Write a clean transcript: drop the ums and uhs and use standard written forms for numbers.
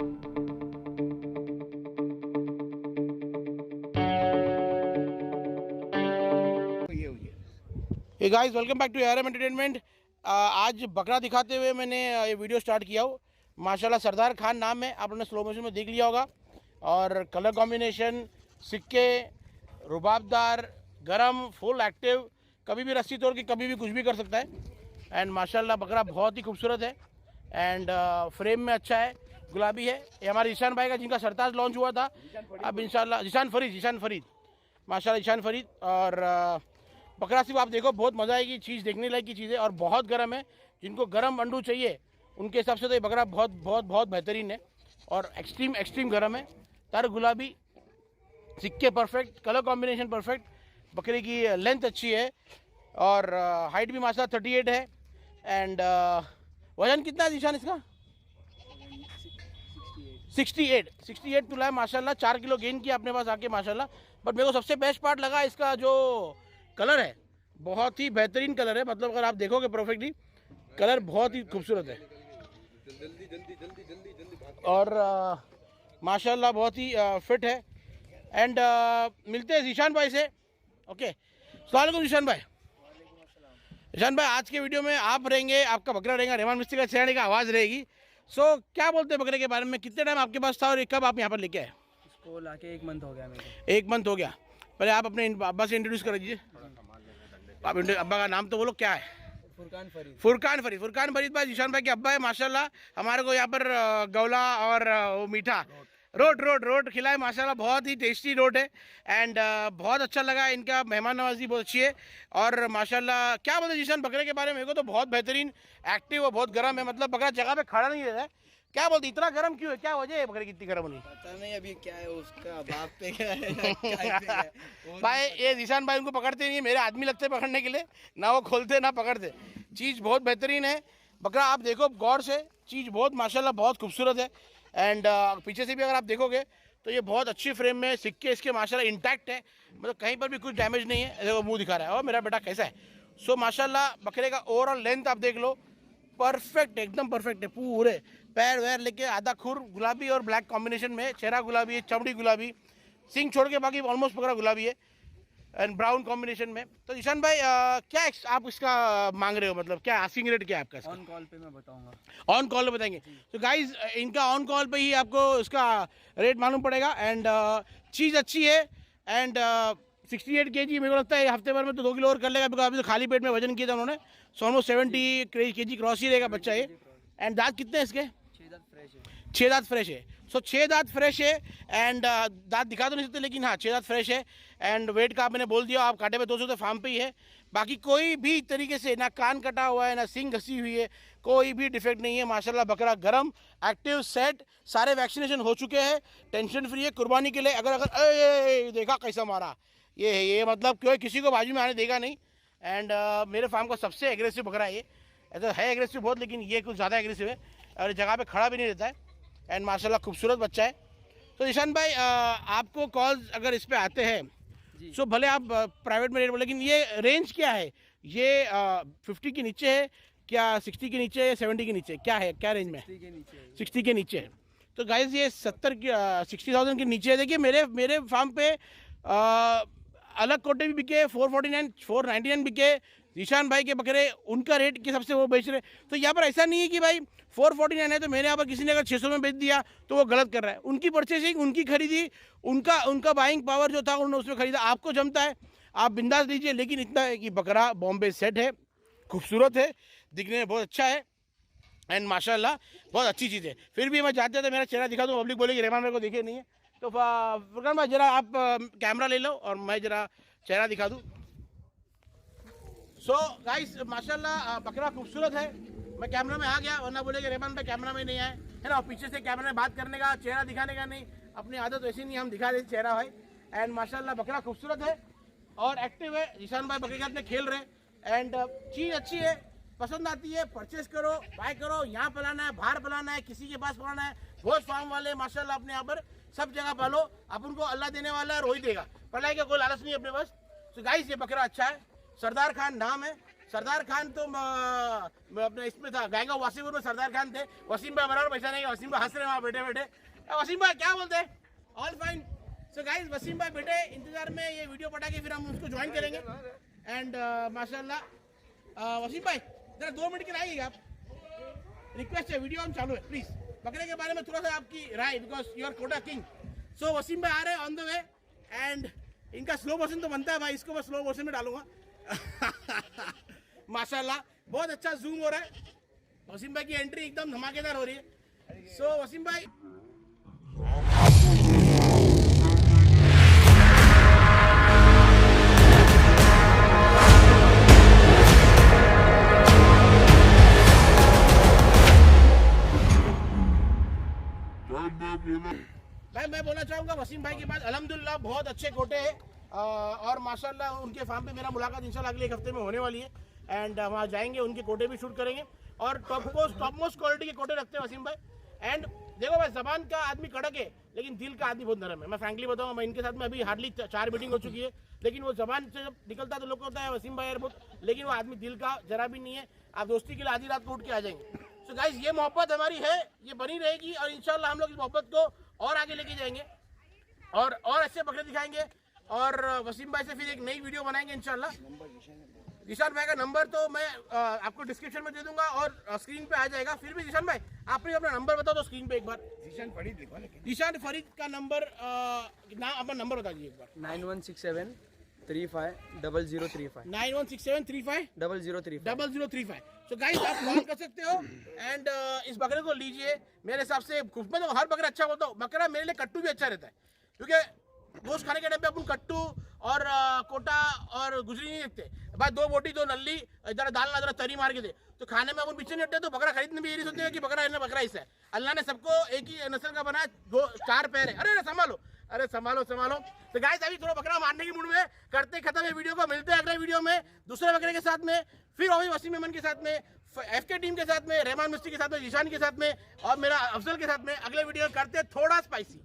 Hey guys, welcome back to ARM entertainment. आज बकरा दिखाते हुए मैंने ये वीडियो स्टार्ट किया हो। माशाल्लाह सरदार खान नाम है, आपने स्लो मोशन में देख लिया होगा। और कलर कॉम्बिनेशन, सिक्के, रुबाबदार, गरम, फुल एक्टिव, कभी भी रस्सी तोड़ के कभी भी कुछ भी कर सकता है। एंड माशाल्लाह बकरा बहुत ही खूबसूरत है एंड फ्रेम में अच्छा है, गुलाबी है। ये हमारे ईशान भाई का, जिनका सरताज लॉन्च हुआ था। अब इंशाल्लाह ईशान फरीद माशाल्लाह ईशान फरीद। और बकरा सिर्फ आप देखो, बहुत मज़ा आएगी, चीज़ देखने लायक की चीज़ है और बहुत गर्म है। जिनको गर्म अंडू चाहिए उनके हिसाब से तो ये बकरा बहुत बहुत बहुत बेहतरीन है और एक्सट्रीम गर्म है। तर गुलाबी, सिक्के परफेक्ट, कलर कॉम्बिनेशन परफेक्ट, बकरे की लेंथ अच्छी है और हाइट भी माशाल्लाह 38 है। एंड वजन कितना है निशान इसका? 68 तुला है माशाल्लाह। 4 किलो गेन किया अपने पास आके माशाल्लाह। बट मेरे को सबसे बेस्ट पार्ट लगा इसका जो कलर है, बहुत ही बेहतरीन कलर है। मतलब अगर आप देखोगे परफेक्टली, कलर बहुत ही खूबसूरत है और माशाल्लाह बहुत ही फिट है। एंड मिलते हैं ईशान भाई से। ओके, अस्सलाम वालेकुम ईशान भाई। ईशान भाई, आज के वीडियो में आप रहेंगे, आपका बकरा रहेगा, रहमान मिस्त्री का चेहरे का आवाज़ रहेगी। सो क्या बोलते हैं बकरे के बारे में? कितने टाइम आपके पास था और कब आप यहाँ पर लेके आए? इसको लाके 1 मंथ हो गया मेरे को। 1 मंथ हो गया। पहले आप अपने अब्बा से इंट्रोड्यूस कर दीजिए। आप अब्बा का नाम तो बोलो, क्या है? फुरकान फरीद भाई ईशान भाई के अब्बा है माशाल्लाह। हमारे को यहाँ पर गौला और वो मीठा रोट खिलाए माशाल्लाह। बहुत ही टेस्टी रोट है एंड बहुत अच्छा लगा। इनका मेहमान नवाजी बहुत अच्छी है और माशाल्लाह क्या बोलते हैं ईशान बकरे के बारे में? मेरे को तो बहुत बेहतरीन, एक्टिव और बहुत गर्म है। मतलब बकरा जगह पे खड़ा नहीं रहता है। क्या बोलते, इतना गर्म क्यों है? क्या वजह है बकरे की इतनी गर्म होनी? पता नहीं अभी क्या है, उसका बाप पे क्या है भाई ये ईशान भाई उनको पकड़ते नहीं है, मेरे आदमी लगते हैं पकड़ने के लिए। ना वो खोलते ना पकड़ते। चीज़ बहुत बेहतरीन है बकरा, आप देखो गौर से, चीज़ बहुत माशाल्लाह बहुत खूबसूरत है। एंड पीछे से भी अगर आप देखोगे तो ये बहुत अच्छी फ्रेम में, सिक्के इसके माशाल्लाह इंटैक्ट है, मतलब कहीं पर भी कुछ डैमेज नहीं है। देखो मुँह दिखा रहा है, और मेरा बेटा कैसा है। सो माशाल्लाह बकरे का ओवरऑल लेंथ आप देख लो, परफेक्ट, एकदम परफेक्ट है। पूरे पैर वैर लेके आधा खुर गुलाबी और ब्लैक कॉम्बिनेशन में, चेहरा गुलाबी है, चमड़ी गुलाबी, सिंग छोड़ के बाकी ऑलमोस्ट बकरा गुलाबी है एंड ब्राउन कॉम्बिनेशन में। तो ईशान भाई क्या आप इसका मांग रहे हो? मतलब क्या आस्किंग रेट क्या है आपका? ऑन कॉल पे मैं बताऊंगा। ऑन कॉल पे बताएंगे। तो गाइज इनका ऑन कॉल पे ही आपको इसका रेट मालूम पड़ेगा। एंड चीज़ अच्छी है एंड 68 kg मेरे को लगता है हफ्ते भर में तो 2 किलो और कर लेगा, बिकॉज अभी तो खाली पेट में वजन किया था उन्होंने। सो ऑलमोस्ट 70 kg क्रॉस ही रहेगा बच्चा ये। एंड दांत कितने हैं इसके? 6 दांत फ्रेश है। सो 6 दांत फ्रेश है एंड दांत दिखा तो नहीं सकते, लेकिन हाँ 6 दांत फ्रेश है। एंड वेट का मैंने बोल दिया, आप कांटे पे 200 तो फार्म पे ही है। बाकी कोई भी तरीके से ना कान कटा हुआ है, ना सिंग घसी हुई है, कोई भी डिफेक्ट नहीं है माशाल्लाह। बकरा गरम, एक्टिव, सेट, सारे वैक्सीनेशन हो चुके हैं, टेंशन फ्री है कुर्बानी के लिए। अगर देखा कैसा मारा, ये मतलब कोई किसी को बाजू में आने देगा नहीं। एंड मेरे फार्म का सबसे एग्रेसिव बकरा है ये। ऐसा है एग्रेसिव बहुत, लेकिन ये कुछ ज़्यादा एग्रेसिव है और जगह पे खड़ा भी नहीं रहता है। एंड माशाल्लाह खूबसूरत बच्चा है। तो ईशान भाई आपको कॉल्स अगर इस पे आते हैं सो भले आप प्राइवेट में रेट बोले, लेकिन ये रेंज क्या है? ये 50 के नीचे है क्या, 60 के नीचे है, 70 के नीचे क्या है? क्या रेंज में? 60 के नीचे है। तो गाइज ये 60,000 के नीचे है। देखिए मेरे फार्म पे अलग कोटे भी बिके, 449 499 बिके। ईशान भाई के बकरे उनका रेट के हिसाब से वो बेच रहे। तो यहाँ पर ऐसा नहीं है कि भाई 449 है तो मेरे यहाँ पर किसी ने अगर 600 में बेच दिया तो वो गलत कर रहा है। उनकी परचेसिंग, उनकी खरीदी, उनका बाइंग पावर जो था उन्होंने उसमें खरीदा। आपको जमता है आप बिंदास लीजिए, लेकिन इतना है कि बकरा बॉम्बे सेट है, खूबसूरत है, दिखने में बहुत अच्छा है एंड माशाल्लाह बहुत अच्छी चीज़ है। फिर भी मैं चाहता था मेरा चेहरा दिखा दूँ, पब्लिक बोलेगी रहमान मेरे को देखे नहीं है। तो फुरकान भाई जरा आप कैमरा ले लो और मैं जरा चेहरा दिखा दूँ। सो गाइस माशाल्लाह बकरा खूबसूरत है। मैं कैमरा में आ गया, वरना बोलेगे रहमान भाई कैमरा में नहीं आए, है ना। पीछे से कैमरा में बात करने का, चेहरा दिखाने का नहीं, अपनी आदत वैसी नहीं, हम दिखा देते चेहरा भाई। एंड माशाल्लाह बकरा खूबसूरत है और एक्टिव है। ईशान भाई बकरे के साथ में खेल रहे एंड चीज़ अच्छी है, पसंद आती है, परचेस करो, बाय करो। यहाँ पलाना है, बाहर पलाना है, किसी के पास पलाना है, बहुत फार्म वाले माशाल्लाह अपने यहाँ पर सब जगह पालो। अपन को अल्लाह देने वाला है, रोही देगा, पलाई का कोई लालच नहीं अपने पास। तो गाइस ये बकरा अच्छा है, सरदार खान नाम है, सरदार खान तो अपने इसमें था गायगा वासीपुर में सरदार खान थे। वसीम भाई बराबर पैसा नहीं, वसीम भाई हंस रहे वहाँ बैठे बैठे। वसीम भाई क्या बोलते हैं? All fine. So guys Waseem भाई बेटे इंतजार में, ये वीडियो पटा के फिर हम उसको ज्वाइन करेंगे। एंड माशाल्लाह वसीम भाई जरा 2 मिनट के लाइएगा आप, रिक्वेस्ट है, वीडियो हम चालू है प्लीज। बकरे के बारे में थोड़ा सा आपकी राय, because you are Kota king. So Wasim भाई आ रहे हैं ऑन द वे, एंड इनका स्लो मोशन तो बनता है भाई, इसको मैं स्लो मोशन में डालूंगा। माशाल्लाह बहुत अच्छा जूम हो रहा है। वसीम भाई की एंट्री एकदम धमाकेदार हो रही है। सो वसीम भाई भाई मैं बोलना चाहूँगा वसीम भाई के पास अल्हम्दुलिल्लाह बहुत अच्छे कोटे हैं, और माशाल्लाह उनके फार्म पे मेरा मुलाकात इंशाल्लाह अगले 1 हफ्ते में होने वाली है। एंड वहाँ जाएंगे, उनके कोटे भी शूट करेंगे, और टॉप मोस्ट क्वालिटी के कोटे रखते हैं वसीम भाई। एंड देखो भाई जबान का आदमी कड़क है, लेकिन दिल का आदमी बहुत नरम है। मैं फ्रैंकली बताऊँगा, मैं इनके साथ में अभी हार्डली 4 मीटिंग हो चुकी है, लेकिन वो जबान से जब निकलता है तो लोग को होता है वसीम भाई यार बहुत, लेकिन वो आदमी दिल का जरा भी नहीं है। आप दोस्ती के लिए आधी रात को उठ के आ जाएंगे। सो गाइस ये मोहब्बत हमारी है, ये बनी रहेगी, और इंशाल्लाह हम लोग इस मोहब्बत को और आगे लेके जाएंगे, और अच्छे बकरे दिखाएंगे, और वसीम भाई से फिर एक नई वीडियो बनाएंगे इंशाल्लाह। निशान भाई का नंबर तो मैं आपको डिस्क्रिप्शन में दे दूंगा, और स्क्रीन पे आ जाएगा। फिर भी निशान भाई आपने अपना नंबर बताओ तो स्क्रीन पे एक बार। निशान फरीद का नंबर, अपना नंबर बता दीजिए एक बार। 9167 35 0035 916735 0035। सो गाइस आप कॉल कर सकते हो, एंड इस बकरे को लीजिए। मेरे हिसाब से मैं तो हर बकरा अच्छा बोलता हूँ, बकरा मेरे लिए कट्टू भी अच्छा रहता है, क्योंकि गोश्त खाने के टाइम पे अपन कट्टू और कोटा और गुजरी नहीं देखते भाई। 2 बोटी 2 नल्ली, इधर दाल ना इधर तरी मार के दे, तो खाने में अपन पीछे नहीं हटते। तो बकरा खरीदने भी यही सोचते हैं कि बकरा है ना, बकरा इससे अल्लाह ने सबको एक ही नस्ल का बनाया, 4 पैर है। अरे संभालो। तो गाइस अभी थोड़ा बकरा मारने की मूड में करते खत्म है वीडियो को। मिलते हैं अगले वीडियो में दूसरे बकरे के साथ में, फिर वसीम मेमन के साथ में, FK टीम के साथ में, रहमान मिस्त्री के साथ में, ईशान के साथ में, और मेरा अफजल के साथ में। अगले वीडियो करते थोड़ा स्पाइसी।